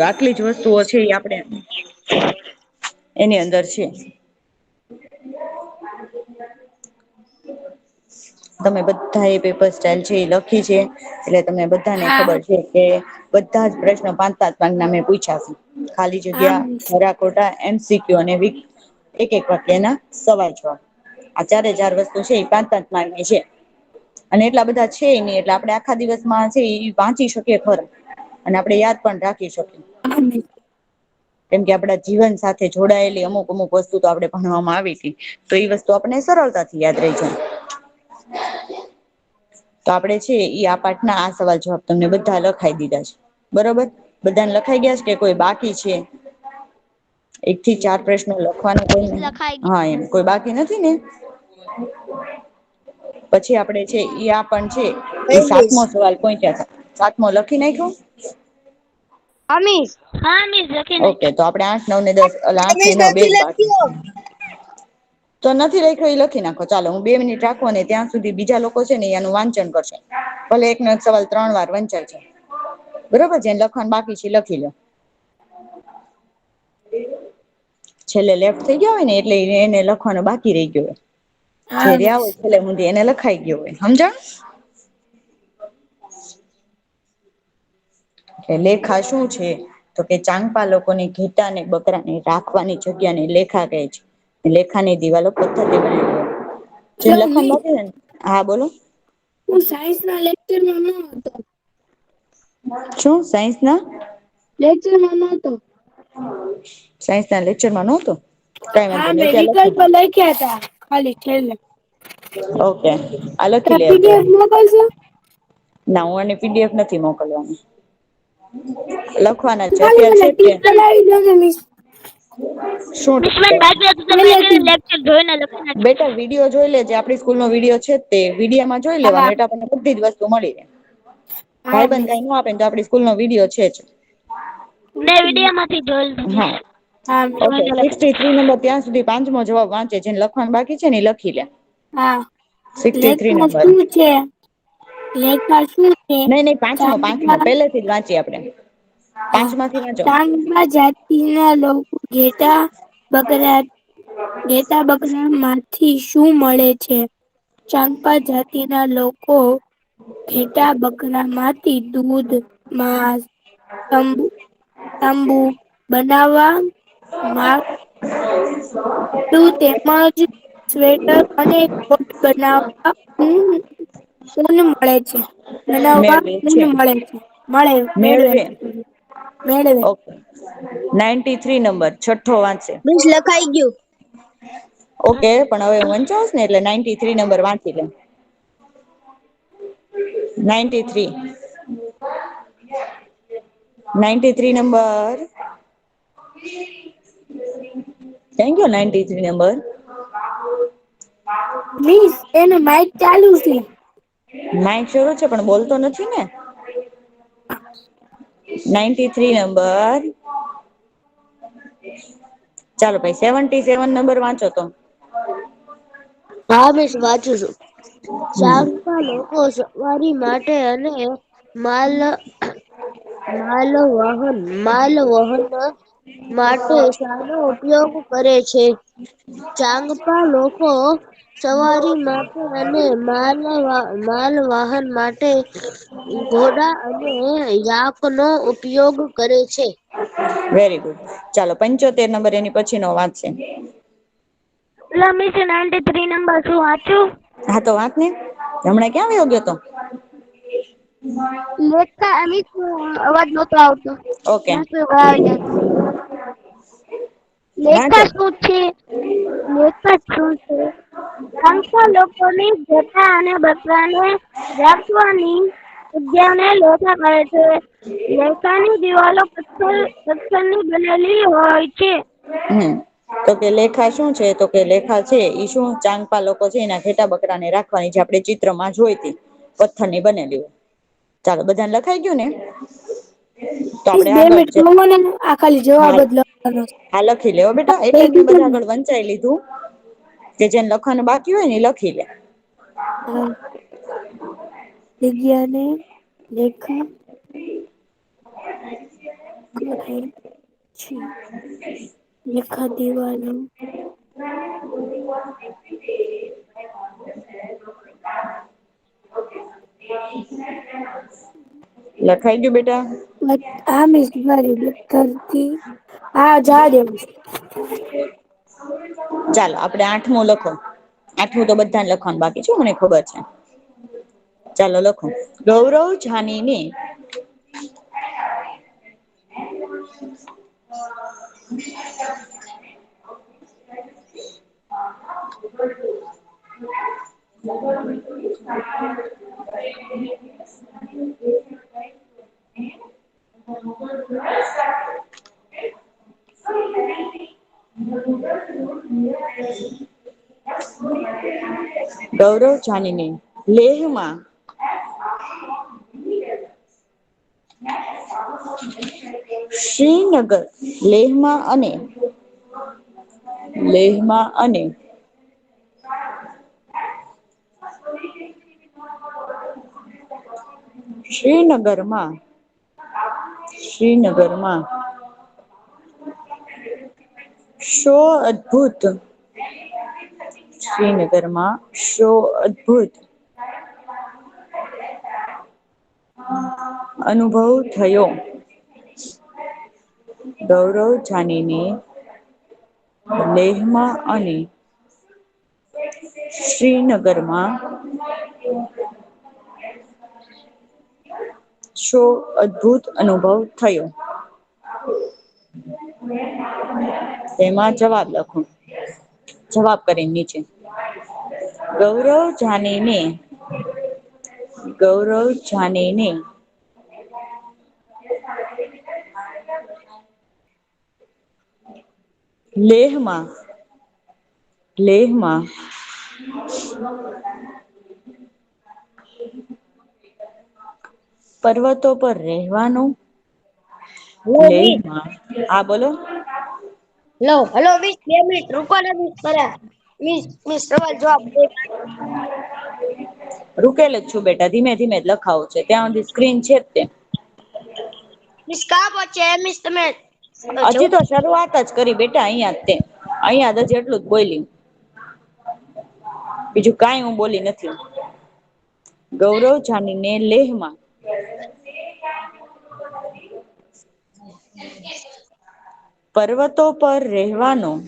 આટલી જ વસ્તુઓ છે એ આપણે એની અંદર છે. તમે બધા એ પેપર સ્ટાઇલ છે એ લખી છે એટલે તમને બધાને હા ખબર છે કે બધા જ પ્રશ્ન 5-5 માર્ક ના મેં પૂછ્યા છે. ખાલી હા જગ્યા મિસ ખરા ખોટા MCQ અને એક એક વાક્યના સવાલ જવાબ. આ ચારે ચાર વસ્તુ છે એ 5-5 માર્કની છે. અને એટલા બધા છે નહી એટલે આપણે આખા દિવસમાં છે એ વાંચી શકીએ ખરા. અને આપણે યાદ પણ રાખી શકીએ. હા મિસ. કેમ કે આપડા જીવન સાથે જોડાયેલી અમુક અમુક વસ્તુ તો આપણે ભણવામાં આવી હતી. તો એ વસ્તુ આપને સરળતાથી યાદ રહી જાય. તો આપડે છે આ પાઠના આ સવાલ જવાબ તમને બધા લખાઈ દીધા છે. બરોબર બધાને લખાઈ ગયા છે કે કોઈ બાકી છે? 1 થી 4 પ્રશ્નો લખવાનો મિસ કોઈને લખાઈ હા એમ કોઈ બાકી નથી ને? પછી આપડે છે ઈ આ પણ છે એ ગઈ મિસ. 7મો સવાલ પહોંચ્યા હતા. 7મો લખી નાખ્યો? હા મિસ. હા મિસ લખી ઓકે નાખ્યો. તો આપડે 8, 9 ને 10 એટલે 8 ને મિસ 9 બે નથી જ બાકી લખ્યો. છે. તો નથી લખ્યો એ લખી નાખો ચાલો હું 2 મિનિટ રાખો ને ત્યાં સુધી બીજા લોકો છે ને એનું વાંચન કરશે. ભલે એકનો એક સવાલ 3 વાર વંચાય છે. બરોબર જેને લખવાનું બાકી છે લખી લો. છેલ્લે લેફ્ટ થઈ ગયા હોય ને એટલે એને લખવાનો બાકી રહી ગયો હોય. જે હા રહ્યા મિસ હોય છેલ્લે સુધી એને લખાઈ ગયો હોય સમજ્યા? કે લેખા શું છે? તો કે ચાંપા લોકોની ઘેટા અને બકરાને રાખવાની જગ્યાને લેખા કહે છે. લેખાની દિવાલો પથ્થરની બનેલી હોય. જેને જો લખવાનું મિસ બાકી હોય ને હા બોલો. હું સાયન્સના લેક્ચરમાં ન હતો. શું સાયન્સના? લેક્ચરમાં નહોતો. સાયન્સના લેક્ચરમાં નહોતો? કઈ વાંધો હા નહી મેં અત્યારે લખી વિકલ્પ દો લખ્યા હતા ખાલી છેલ્લે. ઓકે આ લખી ત્યાં લે પીડીએફ અત્યારે. મોકલશો? ના હું આને PDF નથી મોકલવાની. લખવાના છે ખાલી અત્યારે મને છે તે ટીક કરાવી દો ને મિસ. શું મિસ મને બાકી હતું તો મેં કીધું પહેલેથી. લેક્ચર જોઈને લખી નાખી. બેટા વિડીયો જોઈ લેજે આપણી સ્કૂલનો વિડીયો છે જ તે વિડીયોમાં જોઈ હા લેવાનું એટલે આપણને બધી જ વસ્તુ મળી રહે. હા ભાઈબંધ મિસ. કાઈ ન આપે ને તો આપડી સ્કૂલનો વિડીયો છે જ. મેં વિડીયોમાંથી જોઈ લીધું મિસ. હા હા ઓકે જોઈને લખી. 63 નંબર ત્યાં સુધી 5મો જવાબ વાંચે જેને લખવાનું બાકી છે ને એ લખી લે. હા 63 લેખા નંબર શું છે? લેખા શું છે? નઈ નઈ પાંચમો પહેલેથી જ વાંચીએ આપણે. હા 5માંથી વાંચો. ચાંગા જાતિના લોકો ઘેટા બકરામાંથી શું મળે છે? ચાંપા જાતિના લોકો ઘેટા બકરામાંથી દૂધ, માંસ, તંબુ બનાવવા તેમજ સ્વેટર અને કોટ બનાવવા ઊન મળે છે. બનાવવા મેળવે ઊન છે મળે છે. મેળવે મેળવે છે. મેળવે. ઓકે 93 નંબર છઠ્ઠો વાંચે. મિસ લખાઈ ગયું. ઓકે પણ હવે હું વંચાવશ ને એટલે 93 નંબર વાંચી લે. 93. 93 નંબર. ક્યાં ગયો 93 નંબર? મિસ એનું માઈક ચાલુ છે. માઇક શરૂ છે પણ બોલતો નથી ને? 93 નંબર. ચાલો ભાઈ 77 નંબર વાંચો તો. હા મિસ વાંચું છું. હમ ચાંપા લોકો સવારી માટે અને માલ માલવહન માટે શાનો ઉપયોગ કરે છે? ચાંગપા લોકો સવારી માટે અને માલવાહન માટે ઘોડા અને યાકનો ઉપયોગ કરે છે. વેરી ગુડ ચાલો 75 નંબર એની પછી નો વાંચશે. ઓલા મિસ 93 નંબર શું વાંચું? હા તો વાંચ ને હમણાં ક્યાં વયો ગયો તો? લેખા મિસ અવાજ નતો આવતો. ઓકે વાંચો લેખા શું છે? લેખા શું છે? ચાંપા લોકોની ઘેટા અને બકરાને રાખવાની જગ્યાને લેખા કહે છે. લેખાની દિવાલો પથ્થરની બનેલી હોય છે. તો કે લેખા શું છે? તો કે લેખા છે ઈ શું ચાંગપા લોકો છે એના ઘેટા બકરાને રાખવાની જે આપણે ચિત્રમાં જોઈતી પથ્થરની બનેલી હોય. ચાલો બધાને લખાઈ ગયું ને? તો મિસ આપડે 2 આગળ મિનિટ જોવો ને આ ખાલી જવાબ હાલ જ લખવાનો છે. હા લખી લેવો બેટા એટલે થઈ જ મેં ગયું બધા તમને? આગળ વંચાઈ લીધું કે જેને લખવાનું બાકી હોય ને એ લખી લે. હા. જગ્યાને લેખા કરે છે. રેખા દિવાલો લખાઈ ગયું બેટા? હા મિસ મારી દફતરથી હા જા દે મિસ. ચાલો આપડે આઠમું લખો. આઠમું તો બધાને લખવાનું બાકી છે મને ખબર છે. ચાલો લખો. ગૌરવ જાનીને ગૌરવ જાનીને લેહમાં શ્રીનગર લેહમાં અને શ્રીનગરમાં શો અદભુત અનુભવ થયો. ગૌરવ જાનીને લેહમાં અને શ્રીનગરમાં શો અદભુત અનુભવ થયો. તેમાં જવાબ લખો. જવાબ કરીને નીચે ગૌરવ જાનીને લેહમાં પર્વતો પર રહેવાનું હલો મિસ લેહમાં હા બોલો. હલો મિસ 2 મિનિટ રૂકો ને મિસ મિસ સવાલ જવાબ રૂકેલ જ છું બેટા ધીમે ધીમે જ લખાવું છે ત્યાં સુધી સ્ક્રીન છે જ તે. મિસ કા પહોંચે મિસ તમે હજી જવું તો શરૂઆત જ કરી બેટા અહિયાં જ એટલું જ બોલી. બીજું કઈ હું બોલી નથી. ગૌરવ જાનીને લેહમાં પર્વતો પર રહેવાનું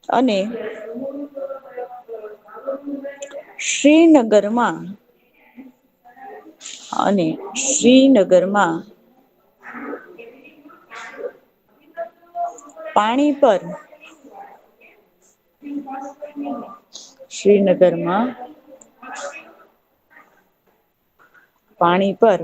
અને શ્રીનગરમાં પાણી પર પાણી પર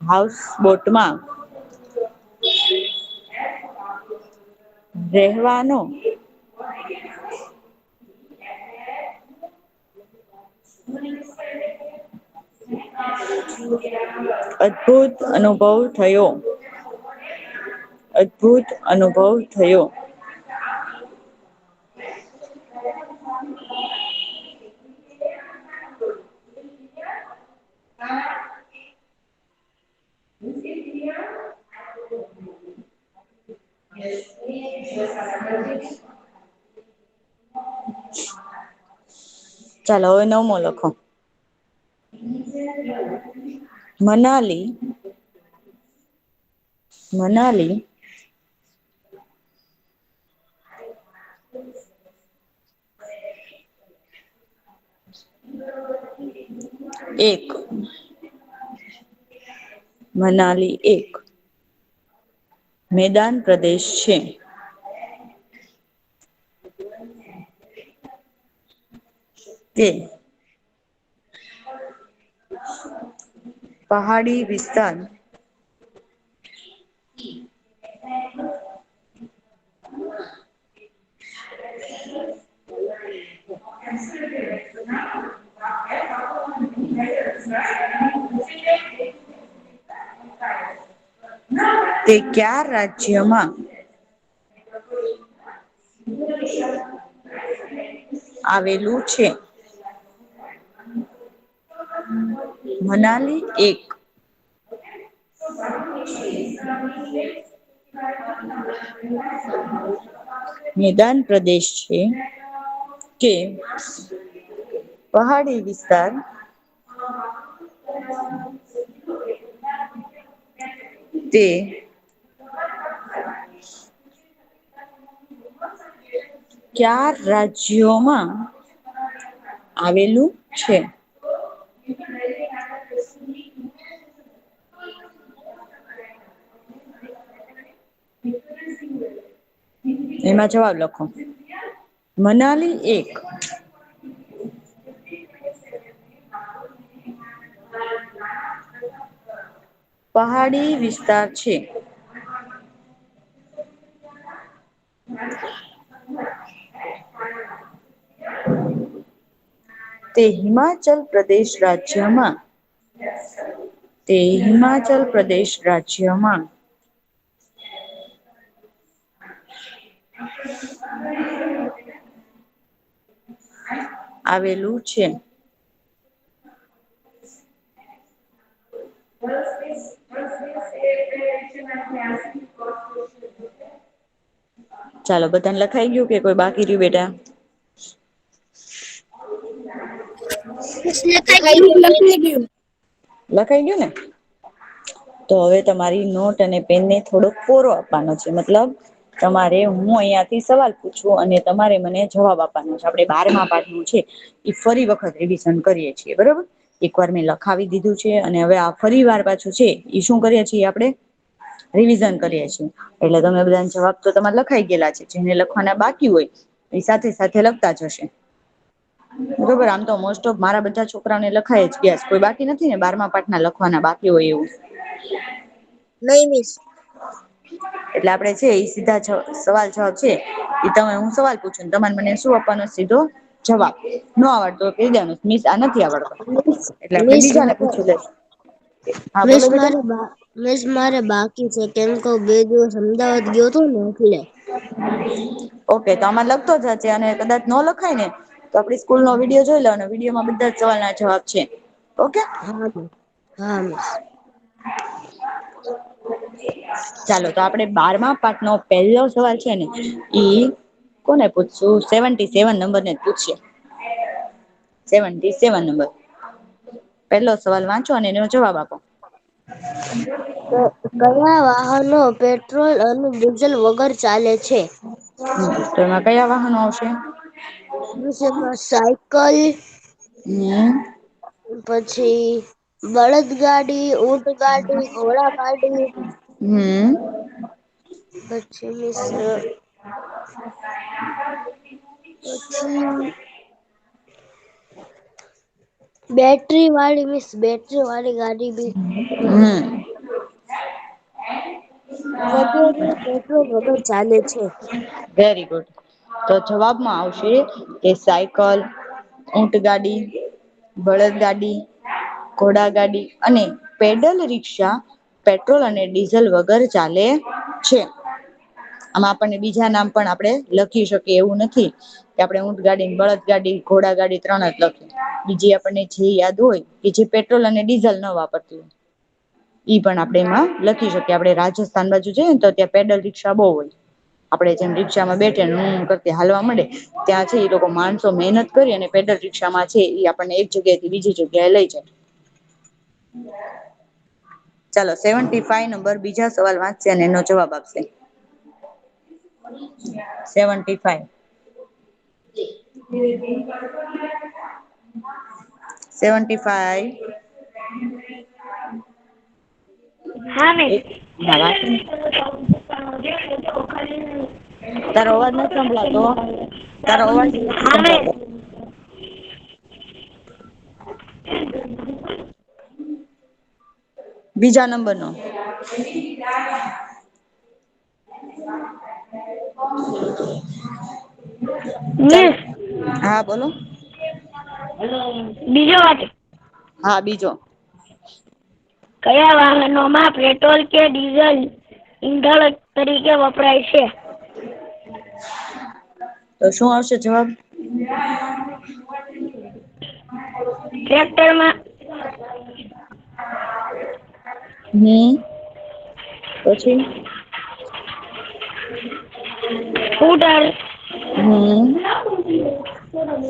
હાઉસબોટમાં રહેવાનો અદભુત અનુભવ થયો. ચાલો હવે 9મો લખો. મનાલી એક મેદાન પ્રદેશ છે. તે પહાડી વિસ્તાર તે કયા રાજ્યમાં આવેલું છે? મનાલી એક મેદાન પ્રદેશ છે કે પહાડી વિસ્તાર તે કયા રાજ્યોમાં આવેલું છે? એમાં જવાબ લખો. મનાલી એક પહાડી વિસ્તાર છે. તે હિમાચલ પ્રદેશ રાજ્યમાં આવેલું છે. ચાલો બધાને લખાઈ ગયું કે કોઈ બાકી રહ્યું બેટા? લખાઈ ગયું મિસ. લખાઈ ગયું ને? તો હવે તમારી નોટ અને પેનને થોડોક કોરો આપવાનો છે. મતલબ તમારે હું અહિયાંથી સવાલ પૂછું અને તમારે મને જવાબ આપવાનો છે. આપણે 12મા પાઠનું છે એ ફરી વખત રિવિઝન કરીએ છીએ. બરોબર? એકવાર મેં લખાવી દીધું છે અને હવે આ ફરી વાર પાછું છે એ શું કરીએ છીએ આપણે? રિવિઝન કરીએ છીએ. એટલે તમે બધા જવાબ તો તમારે લખાઈ ગયેલા છે. જેને લખવાના બાકી હોય એ સાથે સાથે લખતા જશે. બરોબર? આમ તો મોસ્ટ ઓફ મારા બધા છોકરાઓને લખાય જ ગયા છે. કોઈ બાકી નથી ને 12મા પાઠના લખવાના બાકી હોય એવું? નહીં મિસ. એટલે આપડે છે એ સીધા સવાલ જવાબ છે એ તમે હું સવાલ પૂછું તમારે મને શું આપવાનો? સીધો જવાબ. ન આવડતો તો કહી દેવાનું મિસ આ નથી આવડતો. મિસ એટલે આપણે મિસ બીજાને મારે પૂછી લઈશું. હા મિસ બોલો બેટા. મારે મિસ મારે બાકી છે કેમ કે હું 2 દિવસ અમદાવાદ ગયો હતો ને એટલે. ઓકે તો આમાં લખતો જજે અને કદાચ ન લખાય ને તો આપડી સ્કૂલનો વિડીયો જોઈ લેવાનો. વિડીયોમાં બધા જ સવાલના જવાબ છે. ઓકે? હા હા મિસ. ચાલો તો આપણે 12મા પાઠનો પહેલો સવાલ છે ને ઈ કોને પૂછશું? 77 નંબરને જ પૂછીએ. 77 નંબર. પેલો સવાલ વાંચો અને એનો જવાબ આપો. કયા વાહનો પેટ્રોલ અને ડીઝલ વગર ચાલે છે? તો એમાં કયા વાહનો આવશે? એમાં સાયકલ હમ પછી બળદગાડી, ઊંટગાડી, ઘોડાગાડી હમ પછી મિસ પછી બેટરીવાળી મિસ બેટરીવાળી ગાડી બી હમ વગેરે પેટ્રોલ વગર ચાલે છે. Very good. તો જવાબમાં આવશે કે સાયકલ, ઊંટગાડી, બળદગાડી, ઘોડાગાડી અને પેડલ રિક્ષા પેટ્રોલ અને ડીઝલ વગર ચાલે છે. આમાં આપણને બીજા નામ પણ આપણે લખી શકીએ એવું નથી કે આપણે ઊંટગાડી, બળદગાડી, ઘોડાગાડી 3 જ લખીએ. બીજી આપણને જે યાદ હોય કે જે પેટ્રોલ અને ડીઝલ ન વાપરતી હોય ઈ પણ આપણે એમાં લખી શકીએ. આપણે રાજસ્થાન બાજુ જઈએ ને તો ત્યાં પેડલ રિક્ષા બહુ હોય. આપડે જેમ રિક્ષામાં બેઠે ને કરતી હાલવા માંડે ત્યાં છે એ લોકો માણસો મહેનત કરી અને પેડલ રિક્ષામાં છે એ આપણને એક જગ્યાએથી બીજી જગ્યાએ લઈ જાય. ચાલો 75 નંબર બીજા સવાલ વાંચશે અને એનો જવાબ આપશે. 75 75 હા મિસ. હા વાંચો ને. તારો અવાજ નથી સંભળાતો. તારો અવાજ નથી હા મિસ. સંભળાતો. બીજા નંબરનો. ચાલો મિસ હા બોલો. બીજો વાત હા બીજો. કયા વાહનોમાં પેટ્રોલ કે ડીઝલ ઈંધણ તરીકે વપરાય છે. તો શું આવશે જવાબ? ટ્રેક્ટરમાં પછી સ્કૂટર, હમ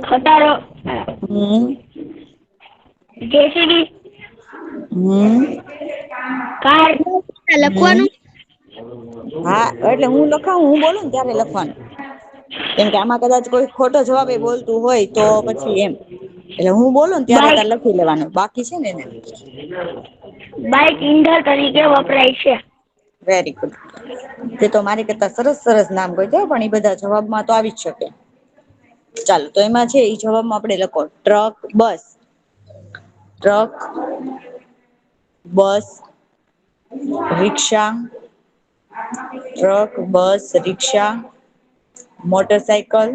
ખટારો, હમ જેસીબી, હમ કાર, હમ લખવાનું. હા એટલે હું લખાવું, હું બોલું ને ત્યારે લખવાનું. કેમ કે આમાં કદાચ કોઈ ખોટો જવાબ એ બોલતું હોય તો પછી એમ. એટલે હું બોલું ને ત્યારે બાઈક તાર લખી લેવાનું બાકી છે ને એને. બાઈક ઈંધણ તરીકે વપરાય છે. Very good. તે તો મારી કરતા સરસ સરસ નામ કીધા પણ એ બધા જવાબમાં તો આવી જ શકે. ચાલો તો એમાં છે એ જવાબમાં આપણે લખો ટ્રક, બસ. ટ્રક, બસ, રિક્ષા, ટ્રક, બસ, રિક્ષા, મોટર સાયકલ,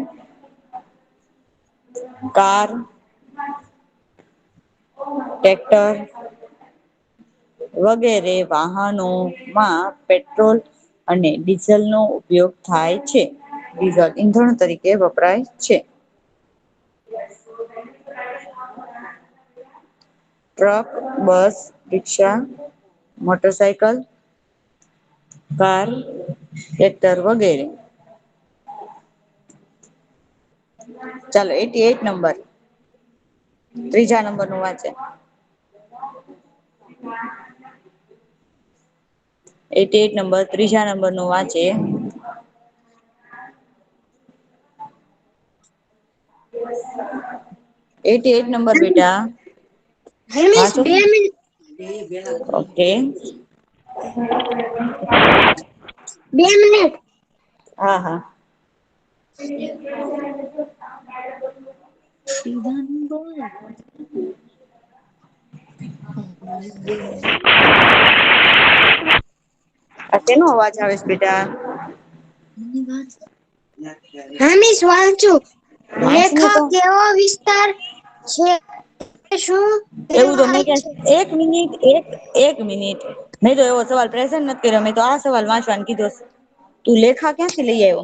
કાર, ટ્રેક્ટર વગેરે વાહનોમાં પેટ્રોલ અને ડીઝલ નો ઉપયોગ થાય છે. ડીઝલ ઈંધણ તરીકે વપરાય છે. ટ્રક, બસ, રિક્ષા, મોટર સાયકલ, કાર, ટ્રેક્ટર વગેરે. ચાલો 88 નંબર. ત્રીજા નંબર નું વાંચે. 88 નંબર ત્રીજા નંબર નું વાંચે. 88 નંબર બેટા. હેમિશ વાંચો. 2 મિનિટ. ઓકે. 2 મિનિટ. હા હા. આ શેનો અવાજ આવે છે બેટા? હામીશ વાંચું. વાંચ ને લેખક તો એવો વિસ્તાર છે શું એવું તો મેં કહેવાય કે છે? એક મિનિટ એક મિનિટ મેં તો એવો સવાલ પ્રેઝન્ટ નથી કર્યો મેં તો આ સવાલ વાંચવાનું કીધો. તું લેખા ક્યાંથી લઈ આવ્યો?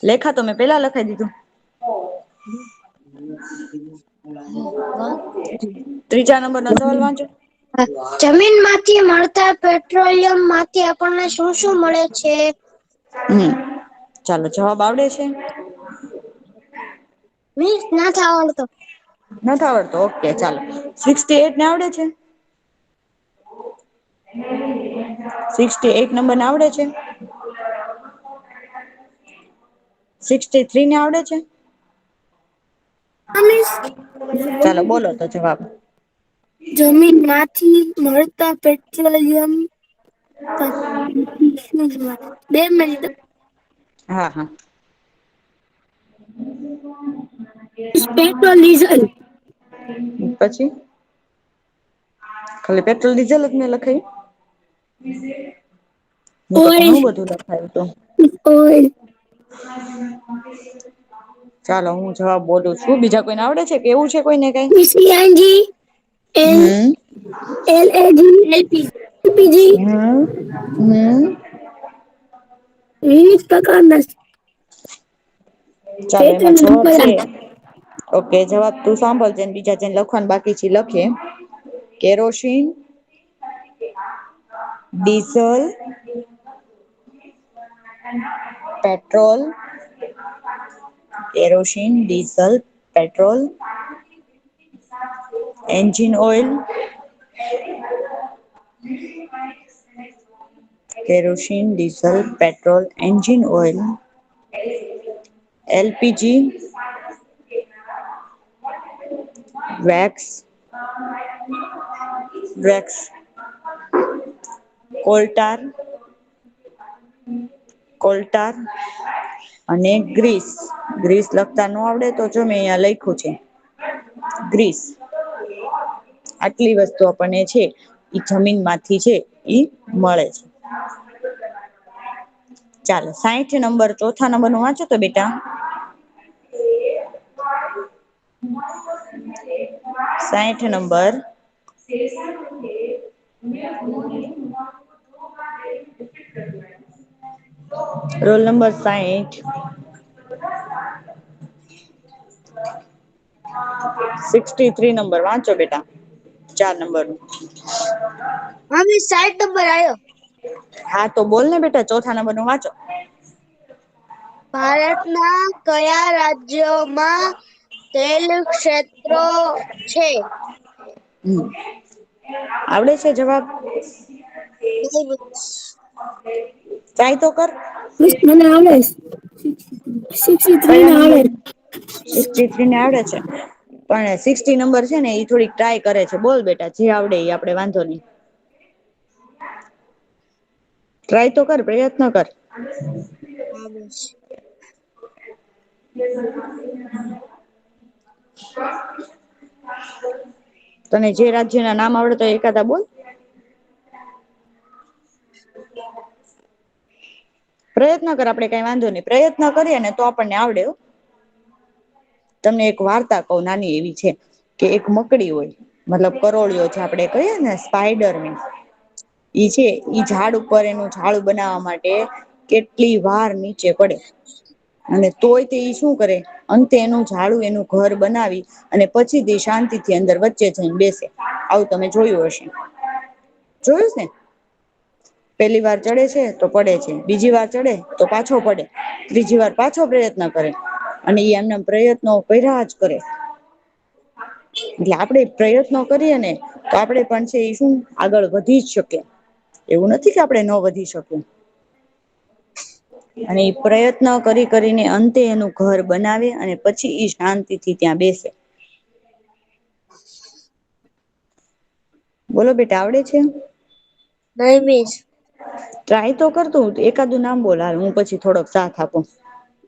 લેખા તો મેં પેલા લખાઈ દીધું. ત્રીજા નંબર નો સવાલ વાંચો. જમીન માંથી મળતા પેટ્રોલિયમ માંથી આપણને શું શું મળે છે? ચાલો જવાબ આવડે છે? મીસ નથી આવડતો. નથી આવડતો ઓકે ચાલો 68 ને આવડે છે? 68 નંબર ને આવડે છે? 63 ને આવડે છે? મિસ ચાલો બોલો તો જવાબ. જમીન માંથી મળતા પેટ્રોલિયમ 2 મિનિટ. હા હા. પેટ્રોલ ડીઝલ પછી ખાલી પેટ્રોલ ડીઝલ જ મેં લખાયું? હું તો ઓઇલ ઘણું બધું લખાયું તું. ઓઇલ ચાલો હું જવાબ બોલું છું બીજા કોઈને આવડે છે કે એવું છે કોઈને કઈ? સીએનજી એલ હમ એલએનજી એલપીજી વિવિધ પ્રકારના ચાલો એમાં જવાબ છે. ઓકે જવાબ તું સાંભળ જે બીજા જેને લખવાનું બાકી છે લખે. Kerosene, diesel, petrol, kerosene, diesel, petrol, engine oil, kerosene, diesel, petrol, engine oil, LPG, wax, coal tar અને ગ્રીસ. ગ્રીસ લખતા ન આવડે તો જો મેં અહિયાં લખ્યું છે. ગ્રીસ. આટલી વસ્તુ આપણને છે ઈ જમીન માંથી છે ઈ મળે છે. ચાલો 60 નંબર ચોથા નંબર નું વાંચો તો બેટા. 60 નંબર રોલ નંબર 60. 63 નંબર વાંચો બેટા 4 નંબર નું. હા મિસ 60 નંબર આવ્યો. હા તો બોલ ને બેટા ચોથા નંબર નું વાંચો. ભારતના કયા રાજ્યોમાં તેલ ક્ષેત્રો છે? આવડે છે જવાબ? ટ્રાય તો કર. મિસ મને આવડે છે 63 કયા ને નંબર આવડે. 63 ને આવડે છે. પણ 60 નંબર છે ને એ થોડીક ટ્રાય કરે છે બોલ બેટા જે આવડે એ આપડે વાંધો નહી. ટ્રાય તો કર પ્રયત્ન કર. હા મિસ. તને જે રાજ્ય ના નામ આવડે તો એકાદા બોલ. પ્રયત્ન કર આપડે કઈ વાંધો નહી પ્રયત્ન કરીએ ને તો આપણને આવડે હો. તમને એક વાર્તા કવ નાની એવી છે કે એક મકડી હોય મતલબ કરોળિયો છે આપડે કહીએ ને સ્પાઈડરમેન ઈ છે ઈ ઝાડ ઉપર એનું ઝાડું બનાવવા માટે કેટલી વાર નીચે પડે અને તોય તે ઈ શું કરે અંતે એનું ઝાડું એનું ઘર બનાવી અને પછી તે શાંતિ થી અંદર વચ્ચે જઈને બેસે આવું તમે જોયું હશે. જોયું છે ને પેલી વાર ચડે છે તો પડે છે બીજી વાર ચડે તો પાછો પડે ત્રીજી વાર પાછો પ્રયત્ન કરે અને એ એમના પ્રયત્નો કર્યા જ કરે. એટલે આપણેે પ્રયત્નો કરીએ ને તો આપણેે પણ છે એ શું આગળ વધી જ શકીએ. એવું નથી કે આપણે ન વધી શકીએ. અને એ પ્રયત્ન કરી કરીને અંતે એનું ઘર બનાવે અને પછી ઈ શાંતિથી ત્યાં બેસે. બોલો બેટા આવડે છે? નહીં મિસ. ટ્રાય તો કરતું એકાદું નામ બોલ હાલ હું પછી થોડોક સાથ આપું.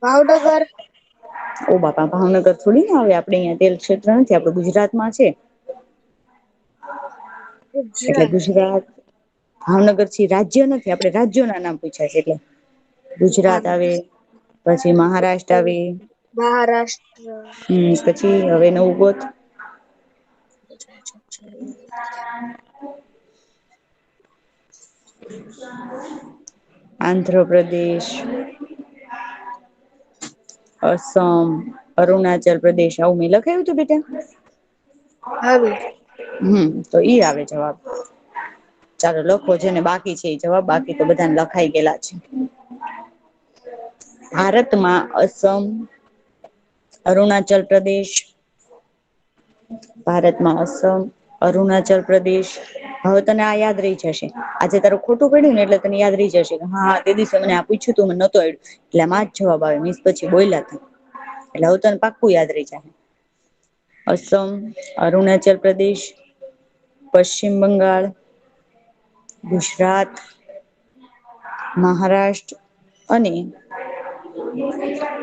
ભાવનગર. ઓ બાપા ભાવનગર થોડી ના આવે આપડે અહીંયા તેલ ક્ષેત્ર નથી આપડે ગુજરાતમાં છે. એટલે ગુજરાત ભાવનગર છે રાજ્ય નથી આપડે રાજ્યો ના નામ પૂછાય છે એટલે ગુજરાત આવે પછી મહારાષ્ટ્ર આવે મહારાષ્ટ્ર પછી હવે નવું ગોત. આંધ્રપ્રદેશ અસમ અરુણાચલ પ્રદેશ આવું મેં લખાયું તું બેટા? હા મિસ. તો ઈ આવે જવાબ. ચાલો લખો છે ને બાકી છે એ જવાબ બાકી તો બધાને લખાઈ ગયેલા છે. ભારતમાં અસમ અરુણાચલ પ્રદેશ ભારતમાં અસમ અરુણાચલ પ્રદેશ હવે તને આ યાદ રહી જશે આજે તારું ખોટું પડ્યું ને એટલે તને યાદ રહી જશે કે હા તે દિવસે મને આ પૂછ્યું તું મને નતું આવડ્યું એટલે આમાં જ જવાબ આવે મીસ પછી બોયલા તા એટલે હવે તને પાક્કું યાદ રહી જાહે. અસમ અરુણાચલ પ્રદેશ પશ્ચિમ બંગાળ ગુજરાત મહારાષ્ટ્ર અને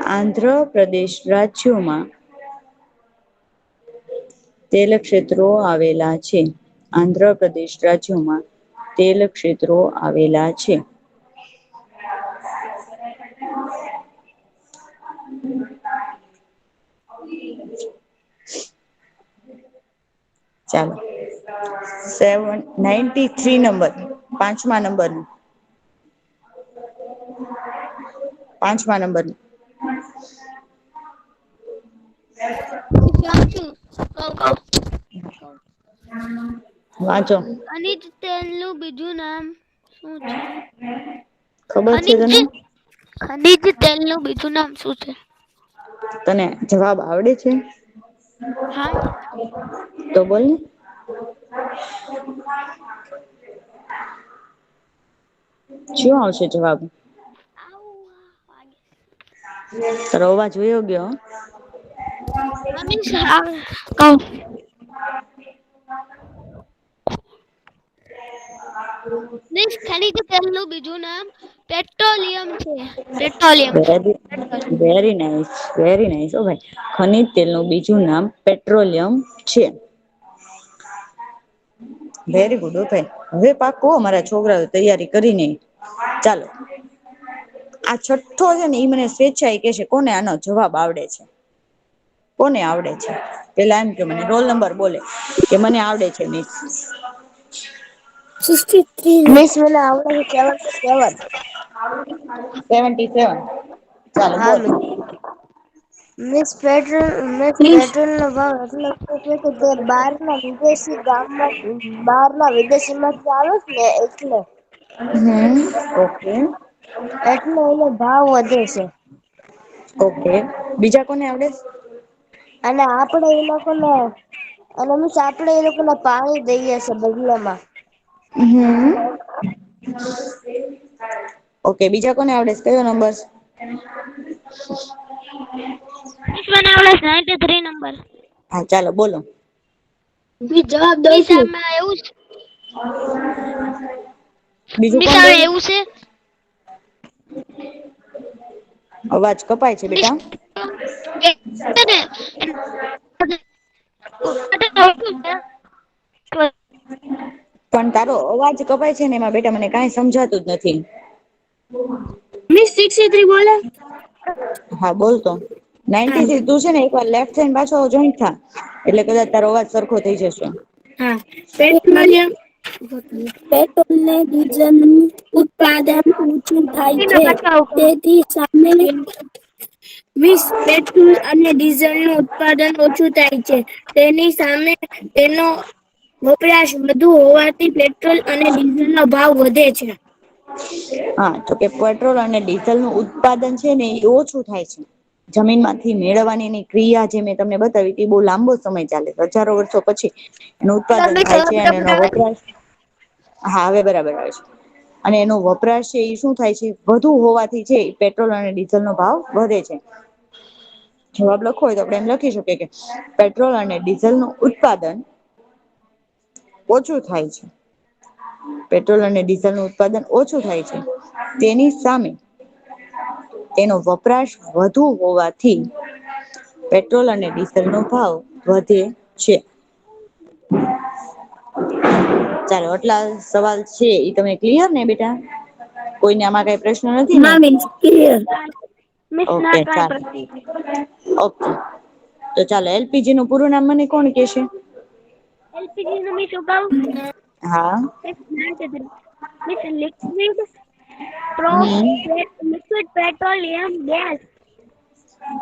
આંધ્રપ્રદેશ રાજ્યોમાં તેલ ક્ષેત્રો આવેલા છે. આંધ્રપ્રદેશ રાજ્યોમાં તેલ ક્ષેત્રો આવેલા છે. ચાલો 93 નંબર પાંચમા નંબરનું પાંચમા નંબરનું વાંચો. ખનિજ તેલનું બીજું નામ શું છે? ખબર છે તને? ખનીજ તેલનું બીજું નામ શું છે? તને જવાબ આવડે છે? હા. તો બોલને. શું આવશે જવાબ? તારો અવાજ વયો ગયો. ખનીજ તેલનું બીજું નામ પેટ્રોલિયમ છે. પેટ્રોલિયમ છે. વેરી નાઈસ વેરી નાઈસ ઓ ભાઈ ખનીજ તેલનું બીજું નામ પેટ્રોલિયમ છે. વેરી ગુડ હો ભાઈ હવે પાકુ હો મારા છોકરાઓ તૈયારી કરીને ચાલો. આ છઠ્ઠો છે ને ઈ મને સ્વેચ્છા એ કે છે કોને આનો જવાબ આવડે છે. કોને આવડે છે પેલા એમ કે મને રોલ નંબર બોલે કે મને આવડે છે મિસ. 63 મિસ મને આવડે છે 77. 77. ચાલો હા બોલ. મિસ પેટ્રોલ નો ભાવ એટલો છે કે તે બહાર ના વિદેશી માંથી આવે ને એટલે ઓકે. એટલે એનો ભાવ વધે છે. ઓકે બીજા કોને આવડે? અને આપડે એ લોકોને અને આપડે એ લોકોને પાણી દઈએ છે બદલામાં. હમ. ઓકે બીજા કોને આવડે છે કયો નંબર? મિસ મને આવડે છે 93 નંબર. હા ચાલો બોલો. જવાબ દઉં મિસ છું. આમાં એવું છે. બીજું મિસ કોણ આવે બોલે? એવું છે. અવાજ કપાય છે મિસ બેટા. પણ તારો અવાજ કપાય છે ને એમાં બેટા મને કઈ સમજાતું જ નથી. મિસ 63 બોલો. હા બોલતો 93 તું છે ને એકવાર લેફ્ટ થઈને પાછો જોઈન્ટ થા એટલે કદાચ તારો અવાજ સરખો થઇ જશે. હા પેટ્રોલિયમ પેટ્રોલ ને ડીઝલ નું ઉત્પાદન ઊંચું થાય છે તેથી સામે પેટ્રોલ અને ડીઝલ નું ઉત્પાદન ઓછું થાય છે તેની સામે તેનો વપરાશ વધુ હોવાથી પેટ્રોલ અને ડીઝલ નો ભાવ વધે છે. હા તો કે પેટ્રોલ અને ડીઝલ નું ઉત્પાદન છે ને એ ઓછું થાય છે. જમીન માંથી મેળવવાની એની ક્રિયા જે મેં તમને બતાવી એ બહુ લાંબો સમય ચાલે હજારો વર્ષો પછી એનું ઉત્પાદન થાય છે અને એનો વપરાશ હા હવે બરાબર આવે છે. અને એનો વપરાશ છે એ શું થાય છે વધુ હોવાથી છે પેટ્રોલ અને ડીઝલ નો ભાવ વધે છે. જવાબ લખવો હોય તો આપણે એમ લખી શકીએ કે પેટ્રોલ અને ડીઝલ નું ઉત્પાદન ઓછું થાય છે. પેટ્રોલ અને ડીઝલ નું ઉત્પાદન ઓછું થાય છે તેની સામે તેનો વપરાશ વધુ હોવાથી પેટ્રોલ અને ડીઝલ નો ભાવ વધે છે. ચાલો આટલા સવાલ છે એ તમે ક્લિયર ને બેટા કોઈને આમાં કઈ પ્રશ્ન નથી ને હા મિસ ક્લિયર. મિસ ના ઓકે કાંઈ ચાલો. પ્રશ્ન. ઓકે તો ચાલો એલપીજી નું પૂરું નામ મને કોણ કેશે? એલપીજી નું મિસ હું કહું હા. હમ લિક્વિડ પેટ્રોલિયમ ગેસ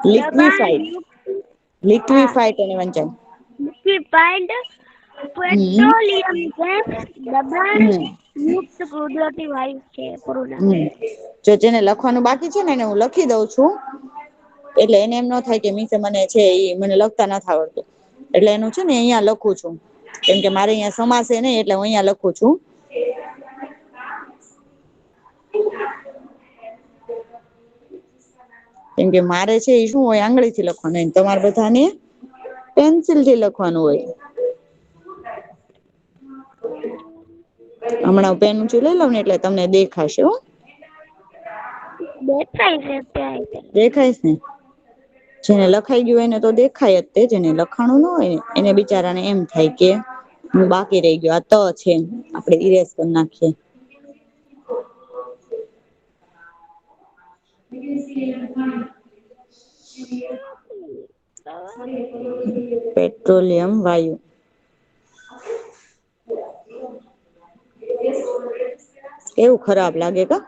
લિક્વિફાઈડ દબાણયુક્ત હા લિક્વિફાઈડ એને વંચાય લિક્વિફાઈડ હમ પેટ્રોલિયમ ગેસ દબાણ હમ યુક્ત કુદરતી વાયુ છે પૂરું નામ. જો જેને લખવાનું બાકી છે ને એને હું લખી દઉં છું. એટલે એને એમ ન થાય કે મીસે મને છે એ મને લગતા નથી આવડતું. એટલે એનું છે ને અહિયાં લખું છું કેમ કે મારે અહિયાં સમાસે નહી એટલે હું અહિયાં લખું છું. કેમ કે મારે છે એ શું હોય આંગળી થી લખવાનું તમારે બધાને પેન્સિલ થી લખવાનું હોય. હમણાં પેન ઊંચું લઈ લઉ ને એટલે તમને દેખાશે હો. દેખાય છે અત્યારે. દેખાયશ ને જેને લખાઈ ગયું એને તો દેખાય જ તે જેને લખાણું ન હોય ને એને બિચારાને એમ થાય કે હું બાકી રહી ગયો આ ત છે આપડે ઈરેજ કરી નાખીએ. પેટ્રોલિયમ વાયુ કેવું ખરાબ લાગે કા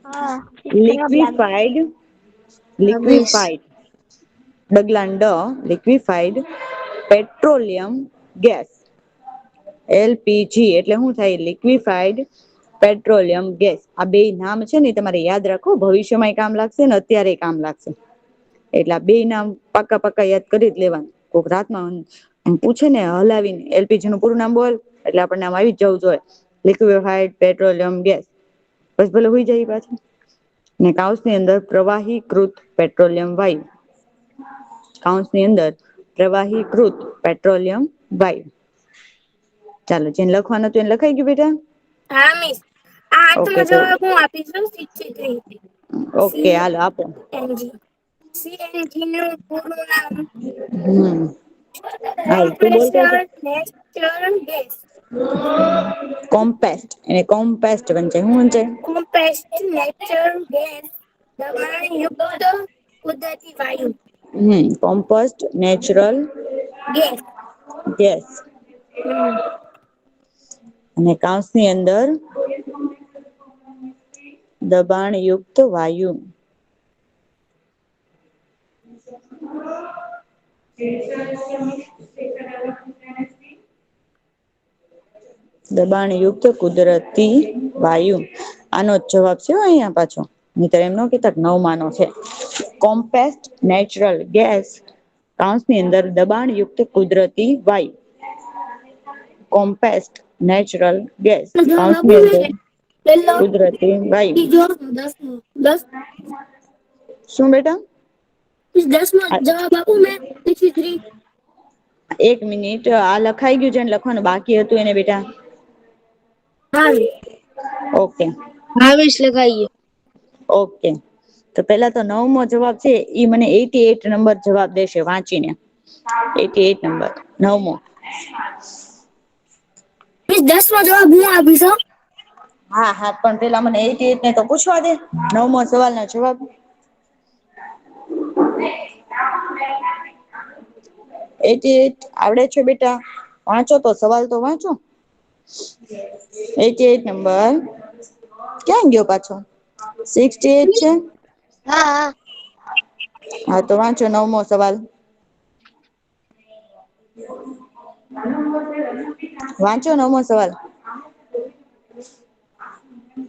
હા ખરાબ લાગે. લિક્વિફાઈડ હા મિસ. લિક્વિફાઈડ ડગલાં ડ લિક્વિફાઈડ પેટ્રોલિયમ ગેસ એલપીજી એટલે શું થાય લિક્વિફાઈડ પેટ્રોલિયમ ગેસ આ બે નામ છે ને તમારે યાદ રાખો ભવિષ્યમાં કામ લાગશે ને અત્યારે કામ લાગશે. એટલે બે નામ પાકા પાકા યાદ કરી જ લેવાનું કોક રાતમાં પૂછે ને હલાવીને એલપીજી નું પૂરું નામ બોલ એટલે આપણને આમ આવી જવું જોઈએ લિક્વિફાઈડ પેટ્રોલિયમ ગેસ બસ ભલે હોઈ જાય પાછું ને કાઉસ ની અંદર પ્રવાહી કૃત પેટ્રોલિયમ વાયુ કાઉન્સની અંદર પ્રવાહીકૃત પેટ્રોલિયમ વાયુ ચાલો જેને લખવાનું હતું એને લખાઈ ગયું બેટા. હા મિસ આ ઓકે હાથમાં તો જવાબ હું આપીશ ઓકે હાલો આપો. સીએનજી સીએનજી નું પૂરું નામ હમ હાલ તું બોલતો નેચરલ ગેસ કોમ્પેસ્ટ એને કોમ્પેસ્ટ વંચાય હું વંચાય કોમ્પેસ્ટ નેચરલ ગેસ દબાણયુક્ત કુદરતી વાયુ કોમ્પોસ્ટ નેચરલ ગેસ ગેસ હમ અને કાઉન્સની અંદર દબાણયુક્ત વાયુ. દબાણયુક્ત કુદરતી વાયુ. આનો જ જવાબ છે અહીંયા પાછો. નહીંતર એમ ન કહેતા 9 માનો છે. કોમ્પેક્ટ નેચરલ ગેસ કૌંસની અંદર દબાણયુક્ત કુદરતી વાયુ. કોમ્પેસ્ટ નેચરલ ગેસ જવાબ કૌંસની આપું અંદર મેં પેલો કુદરતી વાયુ. બીજો 10 શું બેટા? 10 જવાબ આપું મેં 63. 1 મિનિટ આ લખાઈ ગયું છે ને લખવાનું બાકી હતું એને બેટા. હા ઓકે. 22 લખાઈ ગયો. ઓકે. તો પેલા તો 9મો જવાબ છે ઈ મને 88 નંબર જવાબ દેશે વાંચીને. 88 નંબર 9મો. મિસ 10મો જવાબ હું આપીશ હો. હા હા પણ પેલા મને 88 ને તો પૂછવા દે 9મો સવાલનો જવાબ. 88 આવડે છે બેટા? વાંચો તો સવાલ તો વાંચો. 88 નંબર ક્યાં ગયો પાછો? 68 છે. હા. હા તો વાંચો 9મો સવાલ. વાંચો 9મો સવાલ.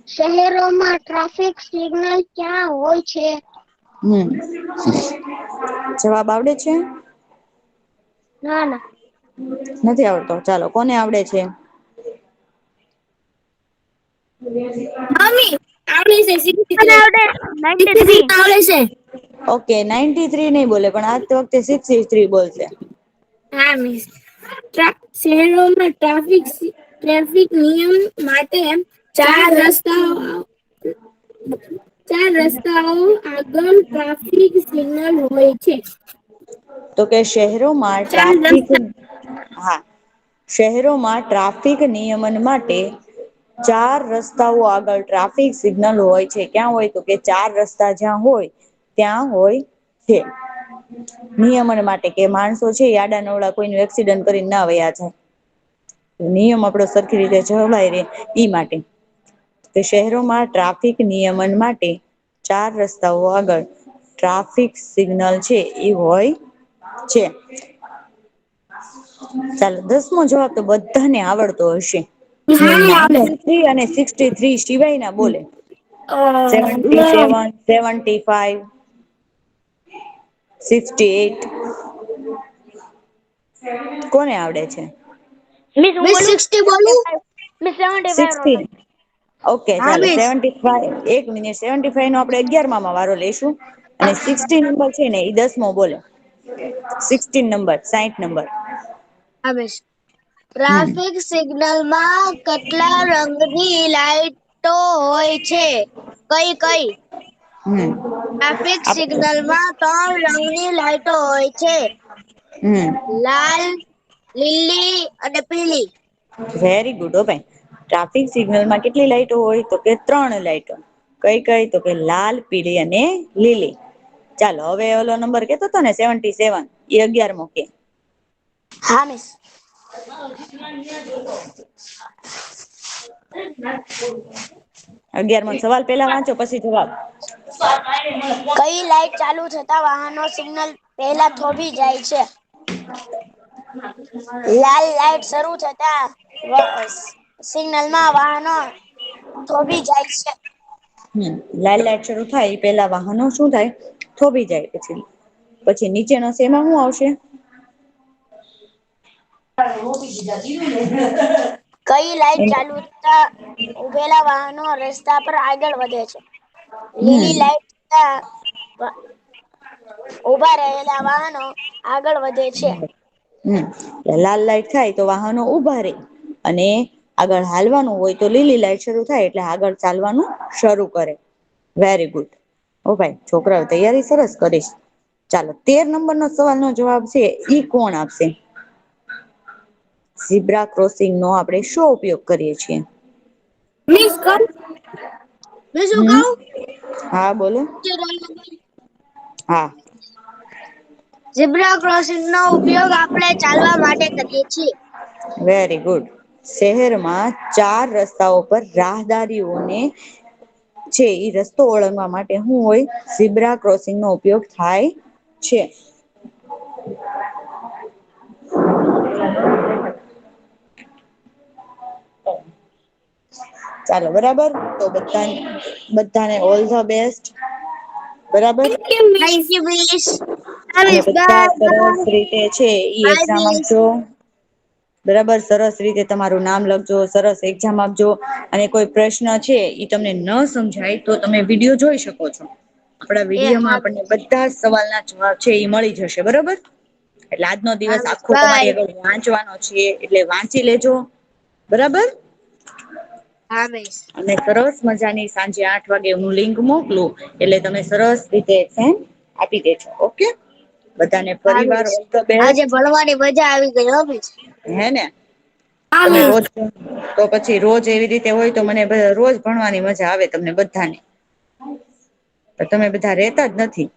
શહેરોમાં ટ્રાફિક સિગ્નલ ક્યાં હોય છે? જવાબ આવડે છે? ના ના. નથી આવડતો ચાલો કોને આવડે છે? મમ્મી આવડે છે મને 63. આવડે 63 93. આવડે છે. ઓકે 93 નહી બોલે પણ આજ વખતે 63 બોલશે. હા મિસ. શહેરોમાં ટ્રાફિક નિયમ માટે ચાર રસ્તાઓ આગળ ટ્રાફિક સિગ્નલ હોય છે. તો કે શહેરોમાં ચાર ટ્રાફિક રસ્તા હા શહેરોમાં ટ્રાફિક નિયમન માટે 4 રસ્તાઓ આગળ ટ્રાફિક સિગ્નલ હોય છે. ક્યાં હોય તો કે 4 રસ્તા જ્યાં હોય ત્યાં હોય છે. નિયમન માટે કે માણસો છે આડા નવડા કોઈનું એક્સિડન્ટ કરીને ના વયા જાય. નિયમ આપડો સરખી રીતે જળવાય રે ઈ માટે. કે શહેરોમાં ટ્રાફિક નિયમન માટે 4 રસ્તાઓ આગળ ટ્રાફિક સિગ્નલ છે એ હોય છે. ચાલો 10મો જવાબ તો બધાને આવડતો હશે. મિસ મને આવડે. 93 અને 63 સિવાય ના બોલે. બરાબર. 77 75 68 કોને આવડે છે? મિસ હું બોલું? 60 બોલું? 75. મિસ 75 નો 16 ઓકે હા ચાલો મિસ. 75 1 મિનિટ 75 નો આપણે 11માં વારો લઈશું. અને 60 નંબર છે ને એ 10મો બોલો. 16 નંબર 60 નંબર. હા મિસ. હમ ટ્રાફિક સિગ્નલમાં કેટલા રંગની લાઈટો હોય છે? કઈ કઈ? હમ ટ્રાફિક સિગ્નલમાં 3 રંગની લાઈટો હોય છે. હમ લાલ, લીલી અને પીળી. વેરી ગુડ હો ભાઈ. ટ્રાફિક સિગ્નલમાં કેટલી લાઈટો હોય તો કે 3 લાઈટો. કઈ કઈ તો કે લાલ, પીળી અને લીલી. ચાલો હવે ઓલો નંબર કેતો હતો ને 77 એ 11મો કે. હા મિસ. 11મો સવાલ પેલા વાંચો પછી જવાબ. કઈ લાઈટ ચાલુ થતા વાહનો સિગ્નલ પહેલા થોભી જાય છે? લાલ લાઈટ શરૂ થતા સિગ્નલમાં વાહનો થોભી જાય છે. લાલ લાઈટ શરૂ થાય એ પેલા વાહનો શું થાય થોભી જાય પછી નીચેનો શેમાં શું આવશે? કઈ લાઈટ ચાલુ થતા ઉભેલા વાહનો રસ્તા પર આગળ વધે છે? લીલી હમ લાઈટ ઉભા રહેલા વાહનો આગળ વધે છે. લાલ લાઈટ થાય તો વાહનો ઉભા રે અને આગળ હાલવાનું હોય તો લીલી લાઈટ શરૂ થાય એટલે આગળ ચાલવાનું શરૂ કરે. વેરી ગુડ ઓ ભાઈ છોકરાઓ તૈયારી સરસ કરીશ. ચાલો 13 નંબરનો સવાલનો જવાબ છે ઈ કોણ આપશે? ઝીબ્રા ક્રોસિંગ નો આપણે શો ઉપયોગ કરીએ છીએ? મિસ કહું? મેં શું હમ કહું? હા બોલો. હા. ઝીબ્રા ક્રોસિંગ નો ઉપયોગ આપણે ચાલવા માટે કરીએ છીએ. Very good. શહેરમાં 4 રસ્તાઓ પર રાહદારીઓને છે એ રસ્તો ઓળંગવા માટે શું હોય? ઝીબ્રા ક્રોસિંગ નો ઉપયોગ થાય છે. ચાલો બરાબર, તો બધાને ઓલ ધ બેસ્ટ. બરાબર. Thank you miss. અને આવીશ. બધા બાય સરસ રીતે છે ઈ બાય એક્ઝામ મિસ. આપજો. બરાબર, સરસ રીતે તમારું નામ લખજો, સરસ એક્ઝામ આપજો. અને કોઈ પ્રશ્ન છે એ તમને ન સમજાય તો તમે વિડીયો જોઈ શકો છો. આપણા એ વિડીયોમાં હા આપણને મિસ. બધા જ સવાલના જવાબ છે એ મળી જશે. બરોબર, એટલે આજનો હા દિવસ મિસ. આખો બાય. તમારી આગળ વાંચવાનો છે, એટલે વાંચી લેજો. બરાબર. હા મિસ. અને સરસ મજાની સાંજે 8 વાગે હું લિંક મોકલું એટલે તમે સરસ રીતે એક્ઝામ આપી દેજો. ઓકે, બધાને હા ફરી વાર મિસ. ઓલ ધ આજે બેસ્ટ. ભણવાની મજા આવી ગઈ હો મિસ. હે ને, તમે આવી. રોજ તો પછી રોજ એવી રીતે હોય તો મને રોજ ભણવાની મજા આવે તમને બધાને. તમે બધા રેતા જ નથી.